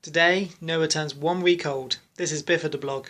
Today, Noah turns 1 week old. This is Bifida blog.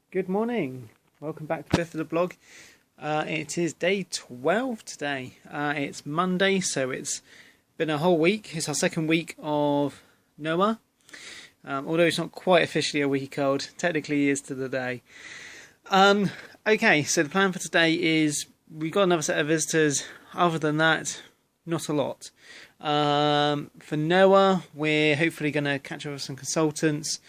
Good morning. Welcome back to Bifida blog. It is day 12 today. It's Monday, so it's been a whole week. It's our second week of Noah. Although it's not quite officially a week old, technically he is to the day. Okay, so the plan for today is we've got another set of visitors. Other than that, not a lot. For Noah, we're hopefully going to catch up with some consultants,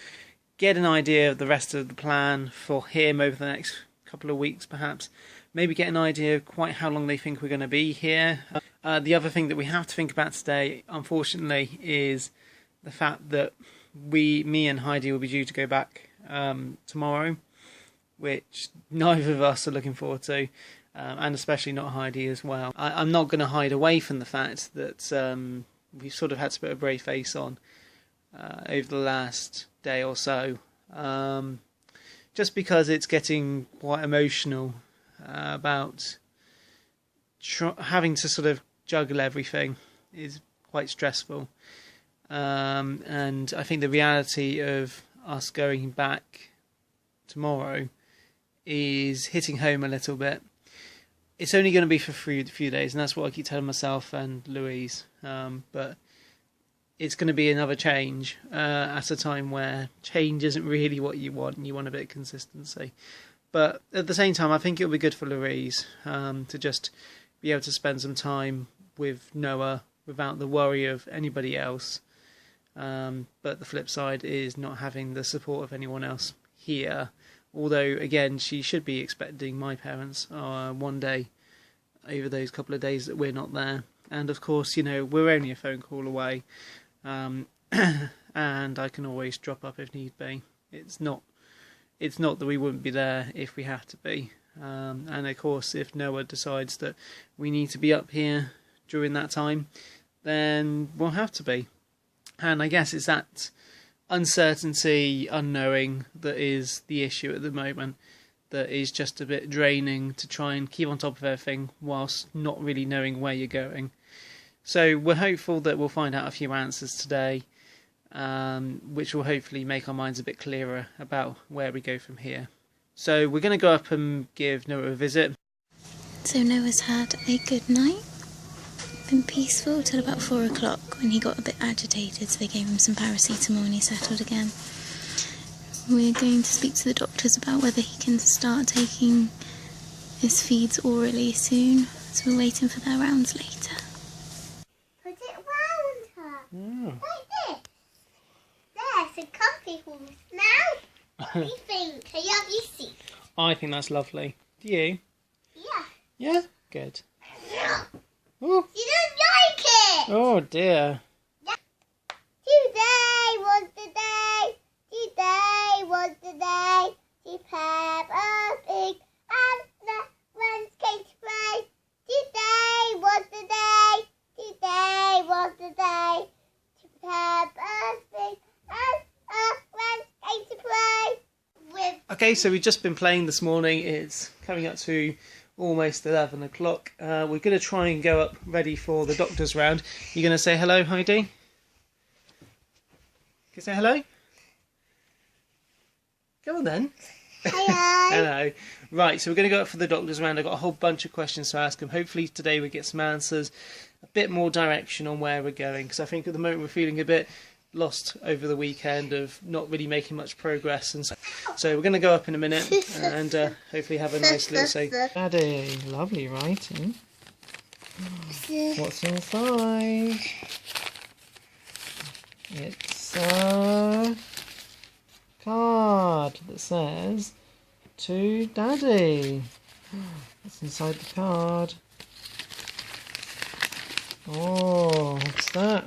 get an idea of the rest of the plan for him over the next couple of weeks perhaps. Maybe get an idea of quite how long they think we're going to be here. The other thing that we have to think about today, unfortunately, is the fact that me and Heidi will be due to go back tomorrow, which neither of us are looking forward to, and especially not Heidi as well. I'm not going to hide away from the fact that we've sort of had to put a brave face on over the last day or so, just because it's getting quite emotional about having to sort of juggle everything is quite stressful. And I think the reality of us going back tomorrow is hitting home a little bit. It's only going to be for a few days, and that's what I keep telling myself and Louise. But it's going to be another change at a time where change isn't really what you want, and you want a bit of consistency. But at the same time, I think it'll be good for Louise to just be able to spend some time with Noah without the worry of anybody else. But the flip side is not having the support of anyone else here. Although, again, she should be expecting my parents one day over those couple of days that we're not there. And of course, you know, we're only a phone call away. And I can always drop up if need be. It's not that we wouldn't be there if we have to be. And of course, if Noah decides that we need to be up here during that time, then we'll have to be. And I guess it's that uncertainty, unknowing, that is the issue at the moment, that is just a bit draining to try and keep on top of everything whilst not really knowing where you're going. So we're hopeful that we'll find out a few answers today, which will hopefully make our minds a bit clearer about where we go from here. So we're going to go up and give Noah a visit. So Noah's had a good night. Been peaceful till about 4 o'clock when he got a bit agitated, so they gave him some paracetamol and he settled again. We're going to speak to the doctors about whether he can start taking his feeds orally soon, so we're waiting for their rounds later. Put it round her. Mm. Like this. There's a comfy horse now. What do you think? Are you see? I think that's lovely. Do you? Yeah. Yeah? Good. Oh. You don't like it! Oh dear. Today was the day. Today was the day. To prepare a pig and the friends came to play. Today was the day. Today was the day. To prepare a pig and the friends came to play. Okay, so we've just been playing this morning. It's coming up to almost 11 o'clock. We're going to try and go up ready for the doctor's round. You going to say hello, Heidi? Can you say hello? Go on then. Hello. Hello. Right, so we're going to go up for the doctor's round. I've got a whole bunch of questions to ask him. Hopefully today we get some answers, a bit more direction on where we're going, because I think at the moment we're feeling a bit lost over the weekend of not really making much progress, and so we're going to go up in a minute and hopefully have a nice little say. Daddy, lovely writing. What's inside? It's a card that says to Daddy. What's inside the card? Oh, what's that?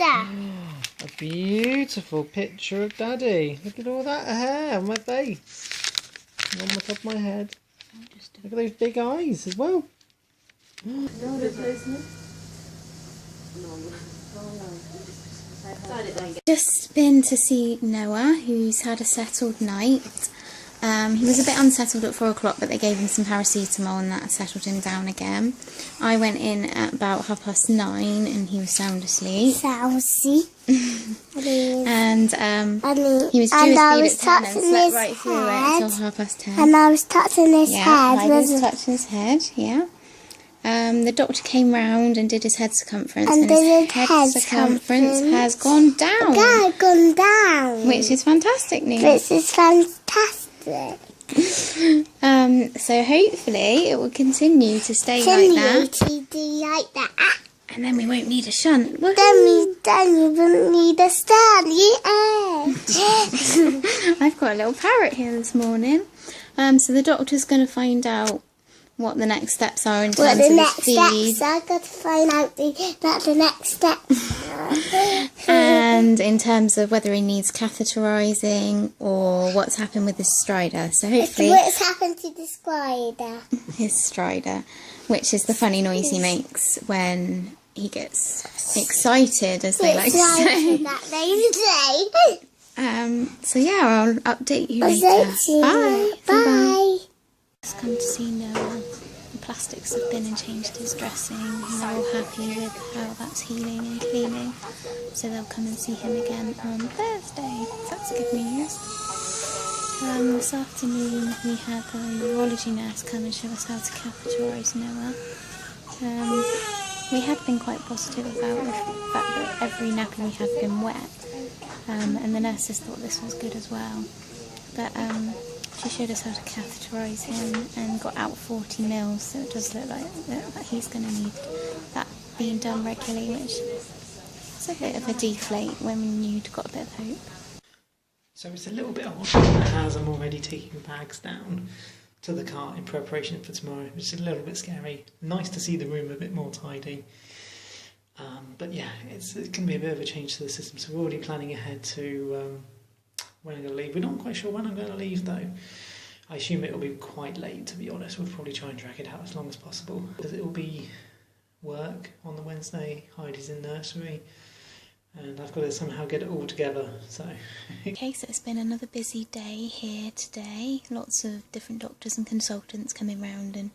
A beautiful picture of Daddy. Look at all that hair on my face. And on the top of my head. Look at those big eyes as well. Just been to see Noah, who's had a settled night. He was a bit unsettled at 4 o'clock, but they gave him some paracetamol and that settled him down again. I went in at about 9:30 and he was sound asleep. And he was due asleep at 10 and slept right through it until 10:30. And I was touching his head. I was touching his head, yeah. The doctor came round and did his head circumference, and his head circumference has gone down. Yeah, gone down. Which is fantastic news. Which is fantastic. So hopefully it will continue to stay like that. Like that. And then we won't need a shunt. Then you won't need a stand. Yeah. I've got a little parrot here this morning. So the doctor's going to find out what the next steps are in terms of his feed. I've got to find out the next steps. And in terms of whether he needs catheterising or what's happened with his stridor. So hopefully... What's happened to the stridor? His stridor, which is the funny noise he makes when he gets excited, as they like to say. So yeah, I'll update you later. Bye. Bye. Just come to see Noah. The plastics have been and changed his dressing. And they're all happy with how that's healing and cleaning. So they'll come and see him again on Thursday. That's good news. This afternoon we had the urology nurse come and show us how to catheterise Noah. We had been quite positive about the fact that every nappy we had been wet. And the nurses thought this was good as well. But she showed us how to catheterise him and got out 40 mils, so it does look like that he's going to need that being done regularly, which is a bit of a deflate when you'd got a bit of hope. So it's a little bit odd as I'm already taking bags down to the car in preparation for tomorrow, which is a little bit scary. Nice to see the room a bit more tidy. But yeah, it's going to be a bit of a change to the system, so we're already planning ahead to when I'm going to leave. We're not quite sure when I'm going to leave though. I assume it will be quite late, to be honest. We'll probably try and drag it out as long as possible, because it will be work on the Wednesday, Heidi's in nursery, and I've got to somehow get it all together. So okay, so it's been another busy day here today. Lots of different doctors and consultants coming round and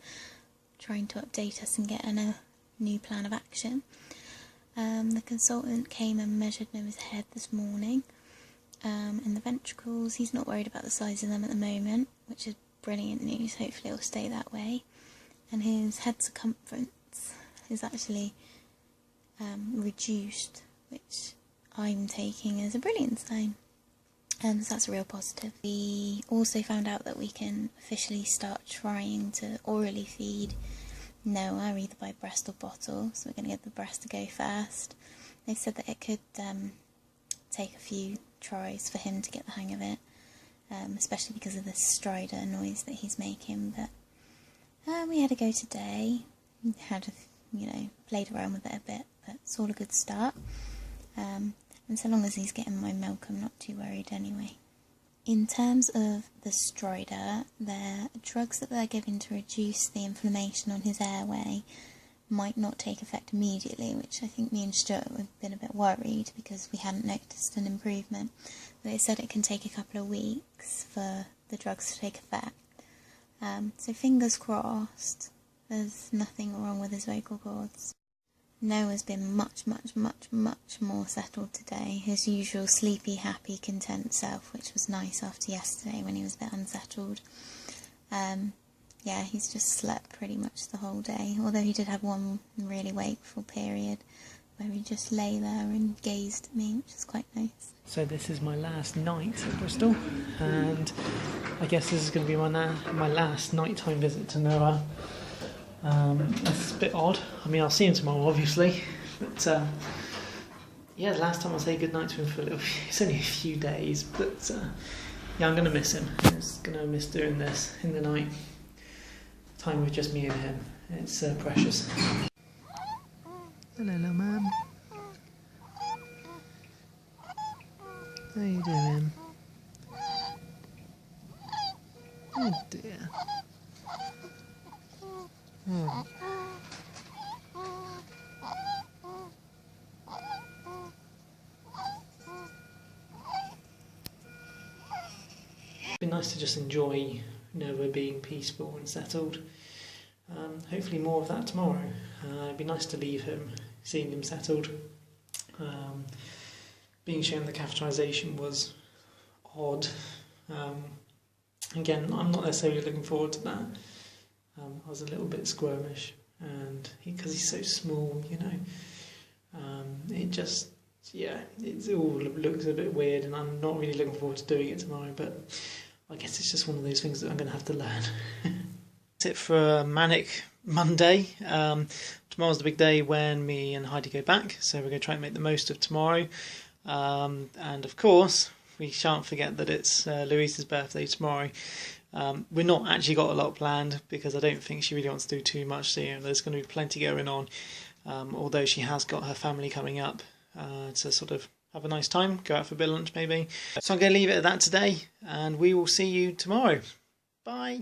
trying to update us and get on a new plan of action. The consultant came and measured Noah's head this morning, and the ventricles. He's not worried about the size of them at the moment, which is brilliant news. Hopefully it'll stay that way. And his head circumference is actually reduced, which I'm taking as a brilliant sign. So that's a real positive. We also found out that we can officially start trying to orally feed Noah, either by breast or bottle, so we're going to get the breast to go first. They said that it could take a few tries for him to get the hang of it, especially because of the stridor noise that he's making, but we had a go today, had played around with it a bit, but it's all a good start, and so long as he's getting my milk I'm not too worried anyway. In terms of the stridor, the drugs that they're giving to reduce the inflammation on his airway might not take effect immediately, which I think me and Stuart have been a bit worried because we hadn't noticed an improvement. But they said it can take a couple of weeks for the drugs to take effect. So fingers crossed, there's nothing wrong with his vocal cords. Noah's been much more settled today. His usual sleepy, happy, content self, which was nice after yesterday when he was a bit unsettled. Yeah, he's just slept pretty much the whole day, although he did have one really wakeful period where he just lay there and gazed at me, which is quite nice. So this is my last night at Bristol, and I guess this is going to be my last nighttime visit to Noah. It's a bit odd. I mean, I'll see him tomorrow, obviously, but yeah, the last time I say goodnight to him for a little, it's only a few days, but yeah, I'm going to miss him. I'm just going to miss doing this in the night. Time with just me and him. It's precious. Hello, Mum. How are you doing? Oh dear. Oh. been nice to just enjoy Noah being peaceful and settled. Hopefully more of that tomorrow. It'd be nice to leave him, seeing him settled. Being shown the catheterisation was odd. Again, I'm not necessarily looking forward to that. I was a little bit squirmish, and because he's so small, you know, it just, yeah, it all looks a bit weird, and I'm not really looking forward to doing it tomorrow, but I guess it's just one of those things that I'm going to have to learn. That's it for a manic Monday. Tomorrow's the big day when me and Heidi go back, so we're going to try and make the most of tomorrow. And of course, we shan't forget that it's Louise's birthday tomorrow. We're not actually got a lot planned because I don't think she really wants to do too much. So, you know, there's going to be plenty going on. Although she has got her family coming up to sort of have a nice time, go out for a bit of lunch maybe. So I'm going to leave it at that today, and we will see you tomorrow. Bye.